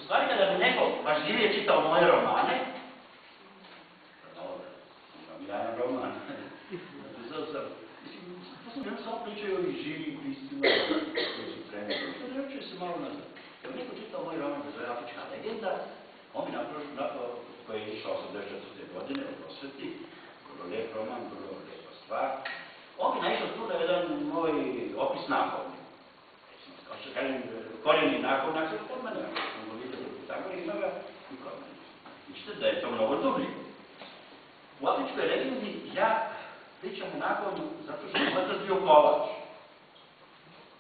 stvari kada bi neko pažljivije čitao moje romane, imam jedan roman, napisao sam, mislim, samo pričaju o živim istinama koji su trenutno. Što ne učuje se malo nazad. Kad bi neko čitao moj roman, to je Afrička legenda, on bi koji je išao 84. godine u prosveti, vrlo lijep roman, vrlo lijepa stvar, on bi naišao tu na jedan moj opis nakovnja. Kao što kažem, korijeni nakovnjak se kod mene, on go vidio u Pitagori, ima ga i kod mene. Mislite da je to mnogo dublje. U Afričkoj legendi ja pričam o nakovnju zato što moj otac bio kovač.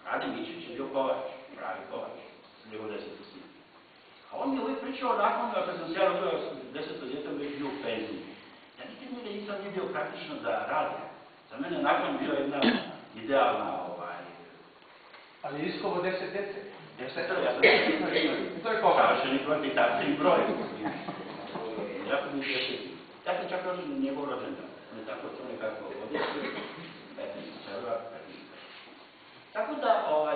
Rade Mićević je bio kovač, pravi kovač, s njegov 10. sin. A on mi je uvijek pričao o nakovnju, a kad sam se ja rodio 10. djetom već bio u penziji. Ja nikad njega nisam vidio praktično da radi. Za mene nakon bio jedna idealna Ali iskovo 10 djece. 10, ja sam to je koga? savršeni kvantitativni broj. Jako mi je šesti. Ja sam čak rođen njegov rođendan. Ne tako to nekako odjeći. 15. Tako da,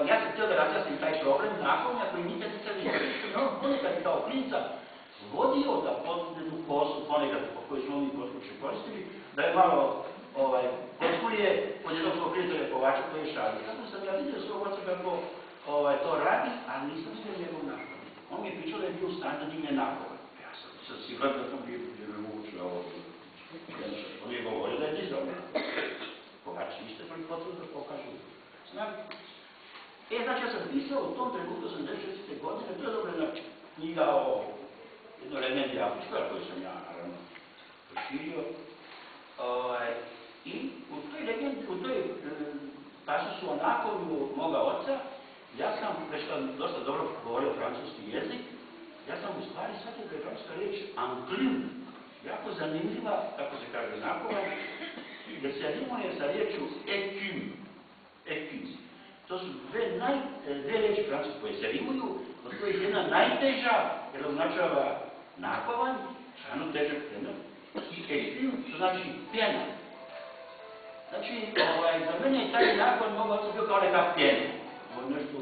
ja sam htio da razjasnim taj problem nakovnja koji nikad nisam vidio. On ponekad kao klinca vodio da podnedu kosu, ponekad koju smo mi kod kuće koristili, da je malo potkuje od jednog svog prijatelja kovača koji je šadio. Tako sam ja vidio svog oca kako to radi, ali nisam vidio njegov nakovnja. On mi je pričao da je bio u stanju da digne nakovnja. Ja sam siguran da sam bio moguće ovo. On je govorio da je dizao nakovnja. Kovači niste prvi potrebno da pokažu. Znači ja sam pisao u tom trenutku 86. godine, to je dobro jedna knjiga o jednoj legendi afričkoj, koju sam ja naravno proširio. I u toj legendi, u toj pasusu o nakovnju moga oca, ja sam, već kad dosta dobro govorio francuski jezik, ja sam u stvari shvatio da je francuska riječ enclume, jako zanimljiva, kako se kaže nakovan, jer se rimuje sa riječju écume. To su dve riječi francuske koje se rimuju, od kojih jedna najteža, jer označava nakovan, stvarno težak predmet, i écume, to znači pjena. Znači, za mene je taj nakon mog oca bio kao neka pjena. Nešto